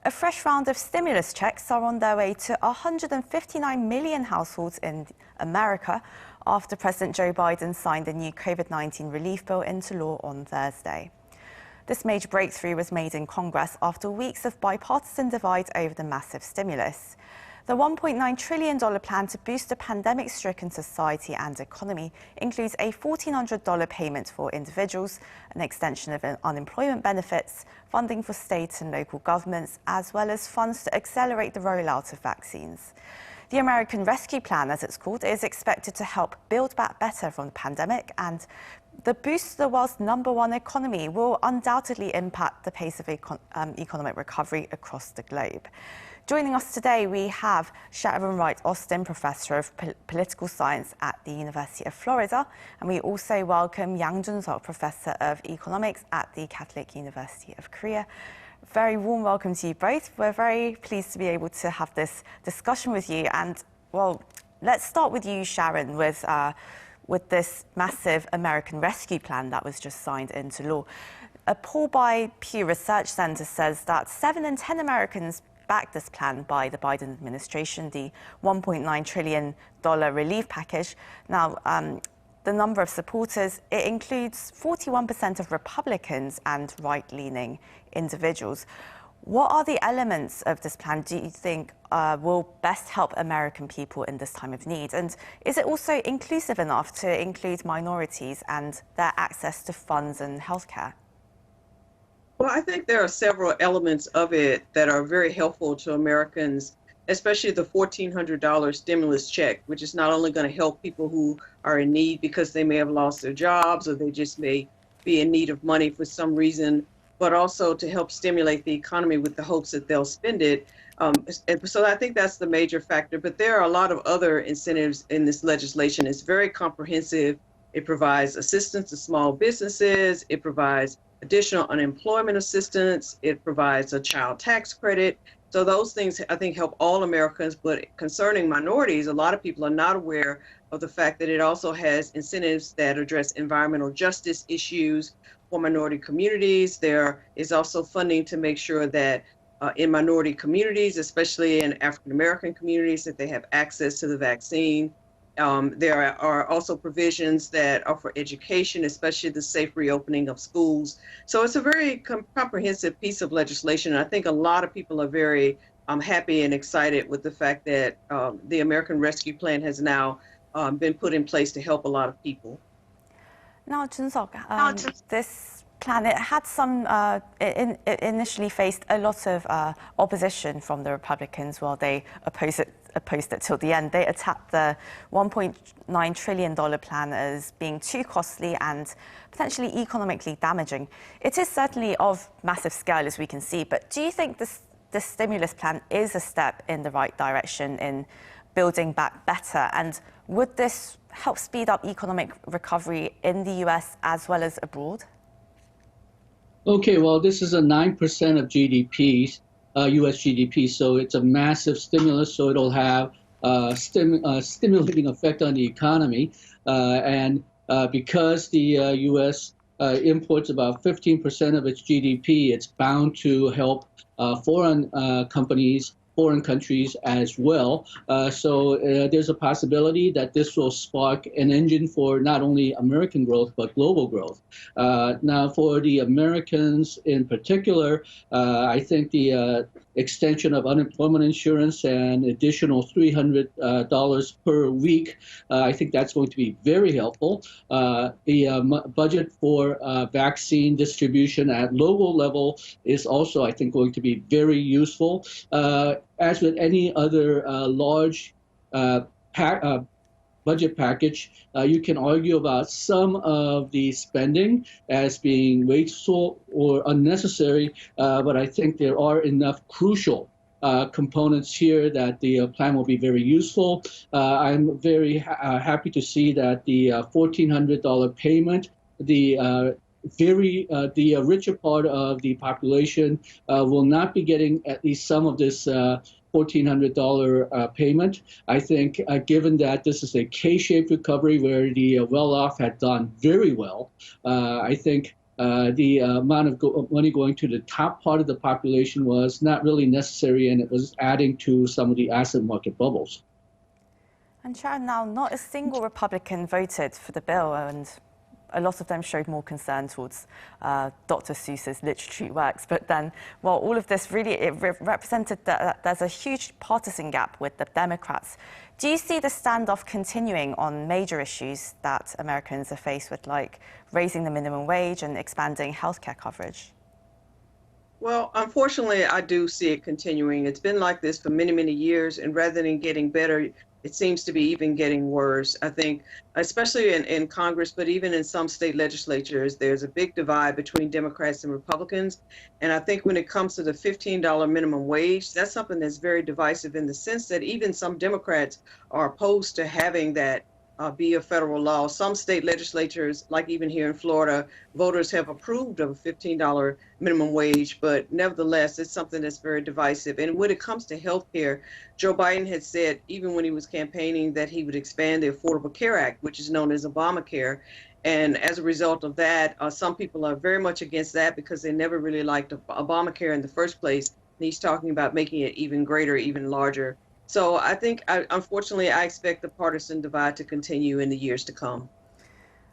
A fresh round of stimulus checks are on their way to 159 million households in America after President Joe Biden signed the new COVID-19 relief bill into law on Thursday. This major breakthrough was made in Congress after weeks of bipartisan divide over the massive stimulus. The $1.9 trillion plan to boost a pandemic-stricken society and economy includes a $1,400 payment for individuals, an extension of unemployment benefits, funding for state and local governments, as well as funds to accelerate the rollout of vaccines. The American Rescue Plan, as it's called, is expected to help build back better from the pandemic, and the boost to the world's #1 economy will undoubtedly impact the pace of economic recovery across the globe. Joining us today, we have Sharon Wright Austin, Professor of Political Science at the University of Florida, and we also welcome Jun-sok, Professor of Economics at the Catholic University of Korea. Very warm welcome to you both. We're very pleased to be able to have this discussion with you. And, well, let's start with you, Sharon, with this massive American Rescue Plan that was just signed into law. A poll by Pew Research Center says that 7 in 10 Americans backed this plan by the Biden administration, the $1.9 trillion relief package. Now, the number of supporters, it includes 41% of Republicans and right-leaning individuals. What are the elements of this plan do you think will best help American people in this time of need? And is it also inclusive enough to include minorities and their access to funds and healthcare? Well, I think there are several elements of it that are very helpful to Americans, especially the $1,400 stimulus check, which is not only going to help people who are in need because they may have lost their jobs or they just may be in need of money for some reason, but also to help stimulate the economy with the hopes that they'll spend it. So I think that's the major factor. But there are a lot of other incentives in this legislation. It's very comprehensive. It provides assistance to small businesses. It provides additional unemployment assistance. It provides a child tax credit. So those things, I think, help all Americans. But concerning minorities, a lot of people are not aware of the fact that it also has incentives that address environmental justice issues for minority communities. There is also funding to make sure that in minority communities, especially in African-American communities, that they have access to the vaccine. There are also provisions that are for education, especially the safe reopening of schools. So it's a very comprehensive piece of legislation. I think a lot of people are very happy and excited with the fact that the American Rescue Plan has now been put in place to help a lot of people. Now, Jun-sok, this plan, it had some, it initially faced a lot of opposition from the Republicans while they opposed it till the end. They attacked the $1.9 trillion plan as being too costly and potentially economically damaging. It is certainly of massive scale, as we can see, but do you think this stimulus plan is a step in the right direction in building back better? And would this help speed up economic recovery in the US as well as abroad? Okay, well, this is a 9% of GDP, US GDP, so it's a massive stimulus, so it'll have a stimulating effect on the economy. And because the US imports about 15% of its GDP, it's bound to help foreign companies, foreign countries as well. So there's a possibility that this will spark an engine for not only American growth, but global growth. Now, for the Americans in particular, I think the extension of unemployment insurance and additional $300 per week, I think that's going to be very helpful. The budget for vaccine distribution at local level is also, I think, going to be very useful. As with any other large budget package, you can argue about some of the spending as being wasteful or unnecessary, but I think there are enough crucial components here that the plan will be very useful. I'm very happy to see that the $1,400 payment, the richer part of the population will not be getting at least some of this $1,400 payment. I think given that this is a K-shaped recovery where the well-off had done very well, I think the amount of money going to the top part of the population was not really necessary, and it was adding to some of the asset market bubbles. And Sharon, now not a single Republican voted for the bill, and a lot of them showed more concern towards Dr. Seuss's literary works. But then, well, all of this really represented that there's a huge partisan gap with the Democrats. Do you see the standoff continuing on major issues that Americans are faced with, like raising the minimum wage and expanding healthcare coverage? Well, unfortunately, I do see it continuing. It's been like this for many, many years, and rather than getting better, it seems to be even getting worse. I think, especially in Congress, but even in some state legislatures, there's a big divide between Democrats and Republicans. And I think when it comes to the $15 minimum wage, that's something that's very divisive in the sense that even some Democrats are opposed to having that be a federal law. Some state legislatures, like even here in Florida, voters have approved of a $15 minimum wage, but nevertheless, it's something that's very divisive. And when it comes to health care, Joe Biden had said, even when he was campaigning, that he would expand the Affordable Care Act, which is known as Obamacare. And as a result of that, some people are very much against that because they never really liked Obamacare in the first place. And he's talking about making it even greater, even larger. So I think, unfortunately, I expect the partisan divide to continue in the years to come.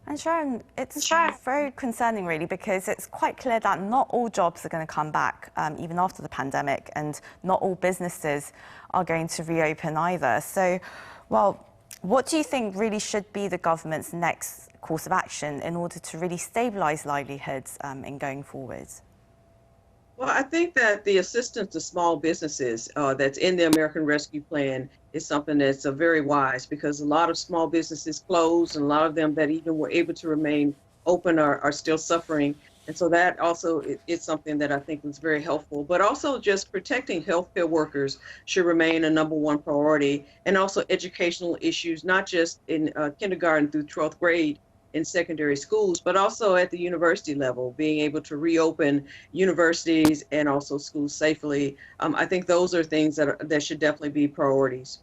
And Sharon, it's very concerning, really, because it's quite clear that not all jobs are going to come back, even after the pandemic, and not all businesses are going to reopen either. So, well, what do you think really should be the government's next course of action in order to really stabilize livelihoods in going forward? Well, I think that the assistance to small businesses that's in the American Rescue Plan is something that's very wise, because a lot of small businesses closed, and a lot of them that even were able to remain open are still suffering. And so that also is something that I think was very helpful. But also just protecting healthcare workers should remain a #1 priority, and also educational issues, not just in kindergarten through 12th grade, in secondary schools, but also at the university level, being able to reopen universities and also schools safely. I think those are things that should definitely be priorities.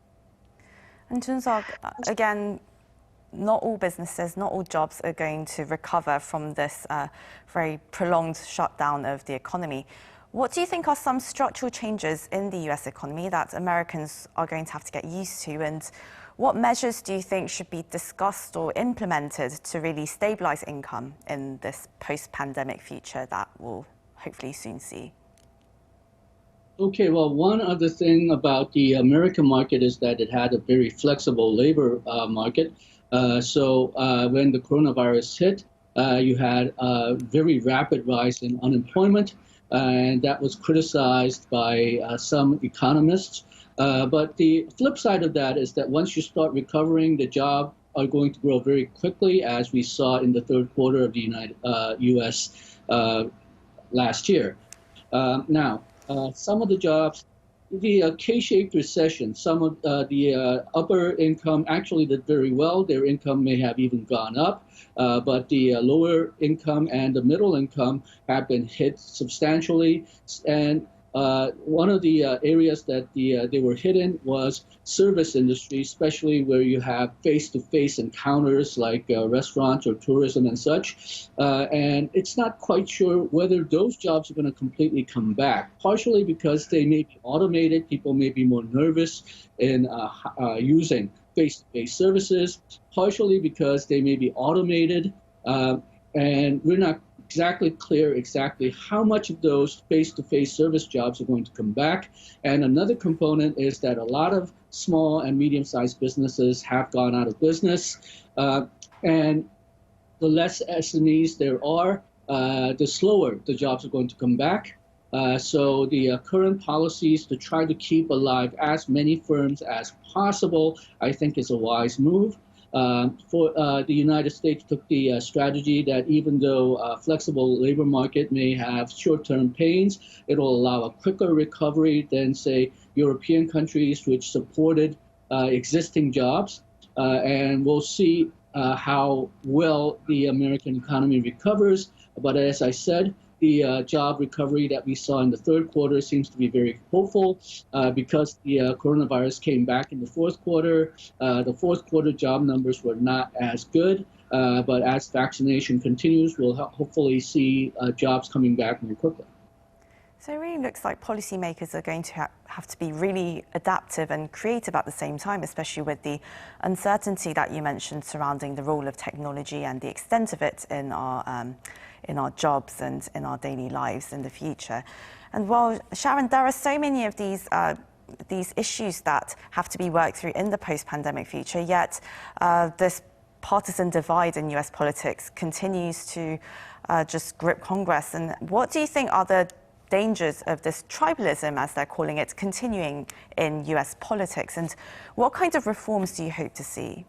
And Jun-sok, again, not all businesses, not all jobs are going to recover from this very prolonged shutdown of the economy. What do you think are some structural changes in the US economy that Americans are going to have to get used to? And what measures do you think should be discussed or implemented to really stabilize income in this post-pandemic future that we'll hopefully soon see? Okay, well, one other thing about the American market is that it had a very flexible labor market. So when the coronavirus hit, you had a very rapid rise in unemployment, and that was criticized by some economists. But the flip side of that is that once you start recovering, the jobs are going to grow very quickly, as we saw in the third quarter of the U.S. Last year. Now, some of the jobs, the K-shaped recession, some of the upper income actually did very well. Their income may have even gone up, but the lower income and the middle income have been hit substantially. And one of the areas that they were hit in was service industry, especially where you have face-to-face encounters like restaurants or tourism and such. And it's not quite sure whether those jobs are going to completely come back, partially because they may be automated. People may be more nervous in using face-to-face services, partially because they may be automated. And we're not exactly clear exactly how much of those face-to-face service jobs are going to come back. And another component is that a lot of small and medium-sized businesses have gone out of business. And the less SMEs there are, the slower the jobs are going to come back. So the current policies to try to keep alive as many firms as possible, I think, is a wise move. The United States took the strategy that even though a flexible labor market may have short-term pains, it will allow a quicker recovery than, say, European countries which supported existing jobs. And we'll see how well the American economy recovers. But as I said, the job recovery that we saw in the third quarter seems to be very hopeful because the coronavirus came back in the fourth quarter. The fourth quarter job numbers were not as good. But as vaccination continues, we'll hopefully see jobs coming back more quickly. So it really looks like policymakers are going to have to be really adaptive and creative at the same time, especially with the uncertainty that you mentioned surrounding the role of technology and the extent of it in our jobs and in our daily lives in the future. And while, Sharon, there are so many of these issues that have to be worked through in the post-pandemic future, yet this partisan divide in US politics continues to just grip Congress. And what do you think are the dangers of this tribalism, as they're calling it, continuing in US politics? And what kind of reforms do you hope to see?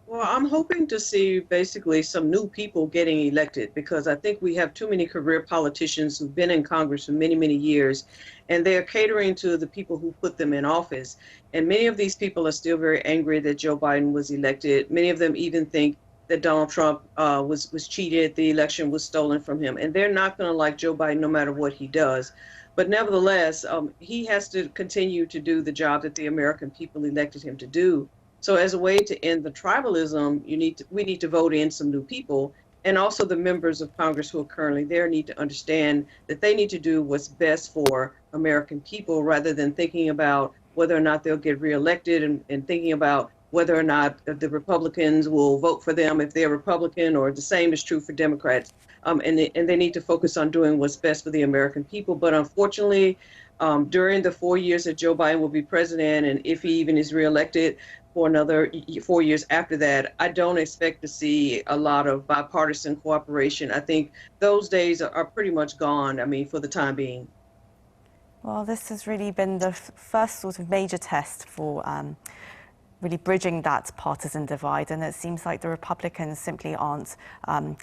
Well, I'm hoping to see basically some new people getting elected, because I think we have too many career politicians who've been in Congress for many, many years, and they're catering to the people who put them in office. And many of these people are still very angry that Joe Biden was elected. Many of them even think that Donald Trump was cheated, the election was stolen from him, and they're not going to like Joe Biden no matter what he does. But nevertheless, he has to continue to do the job that the American people elected him to do. So as a way to end the tribalism, we need to vote in some new people, and also the members of Congress who are currently there need to understand that they need to do what's best for American people, rather than thinking about whether or not they'll get reelected and thinking about whether or not the Republicans will vote for them if they're Republican, or the same is true for Democrats. And they need to focus on doing what's best for the American people. But unfortunately, during the 4 years that Joe Biden will be president, and if he even is reelected for another 4 years after that, I don't expect to see a lot of bipartisan cooperation. I think those days are pretty much gone, I mean, for the time being. Well, this has really been the first sort of major test for really bridging that partisan divide, and it seems like the Republicans simply aren't on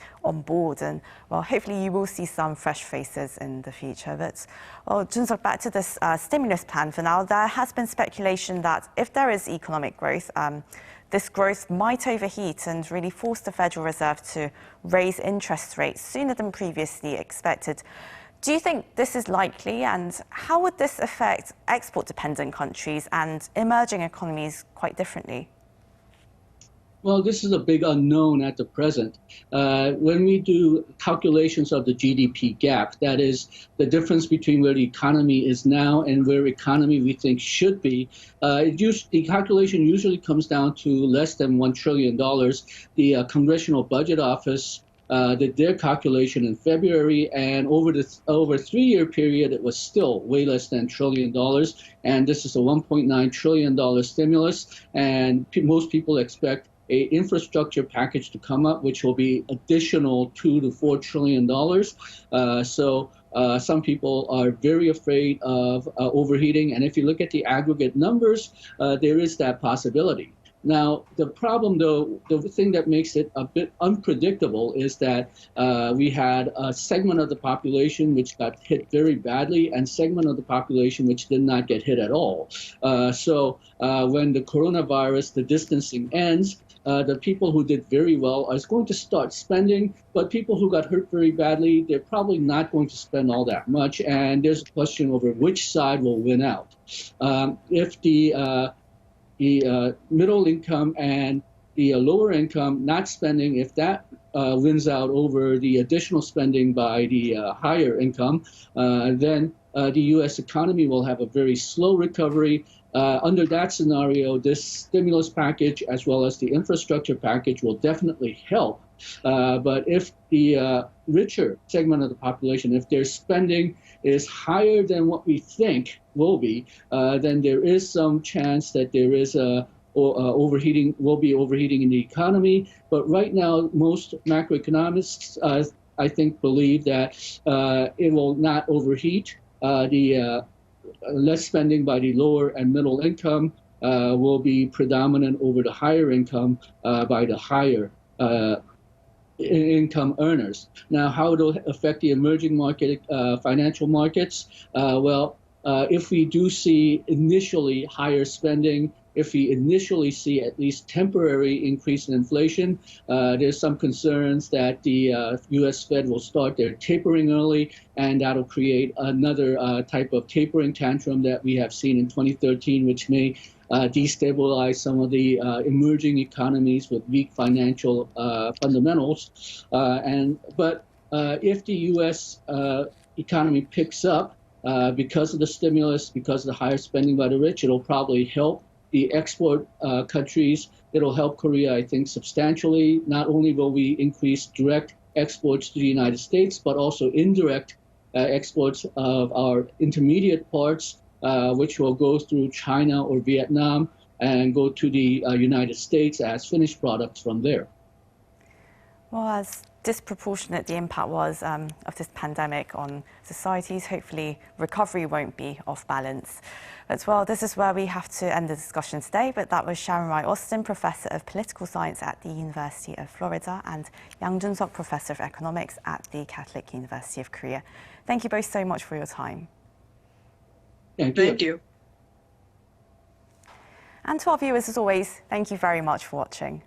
board. And well, hopefully you will see some fresh faces in the future. But well, Jun-sok, back to this stimulus plan for now. There has been speculation that if there is economic growth, this growth might overheat and really force the Federal Reserve to raise interest rates sooner than previously expected. Do you think this is likely, and how would this affect export-dependent countries and emerging economies quite differently? Well, this is a big unknown at the present. When we do calculations of the GDP gap, that is the difference between where the economy is now and where economy we think should be, the calculation usually comes down to less than $1 trillion. The Congressional Budget Office did their calculation in February, and over a 3-year period, it was still way less than $1 trillion. And this is a $1.9 trillion stimulus, and most people expect an infrastructure package to come up, which will be additional $2 to $4 trillion. So some people are very afraid of overheating, and if you look at the aggregate numbers, there is that possibility. Now, the problem, though, the thing that makes it a bit unpredictable is that we had a segment of the population which got hit very badly and segment of the population which did not get hit at all. So when the coronavirus, the distancing ends, the people who did very well are going to start spending, but people who got hurt very badly, they're probably not going to spend all that much, and there's a question over which side will win out. If the middle income and the lower income not spending, if that wins out over the additional spending by the higher income, then the U.S. economy will have a very slow recovery. Under that scenario, this stimulus package as well as the infrastructure package will definitely help. But if the richer segment of the population, if their spending is higher than what we think will be, then there is some chance that there is overheating, will be overheating in the economy. But right now, most macroeconomists, I think, believe that it will not overheat. The less spending by the lower and middle income will be predominant over the higher income by the higher income earners. Now, how it will affect the emerging market financial markets? Well, if we do see initially higher spending if we initially see at least temporary increase in inflation, there's some concerns that the U.S. Fed will start their tapering early, and that'll create another type of tapering tantrum that we have seen in 2013, which may destabilize some of the emerging economies with weak financial fundamentals. But if the U.S. Economy picks up because of the stimulus, because of the higher spending by the rich, it'll probably help the export countries. It'll help Korea, I think, substantially. Not only will we increase direct exports to the United States, but also indirect exports of our intermediate parts, which will go through China or Vietnam and go to the United States as finished products from there. Well, as disproportionate the impact was of this pandemic on societies, hopefully recovery won't be off balance. But well, this is where we have to end the discussion today. But that was Sharon Wright Austin, Professor of Political Science at the University of Florida, and Jun-sok, Professor of Economics at the Catholic University of Korea. Thank you both so much for your time. Thank you. And to our viewers, as always, thank you very much for watching.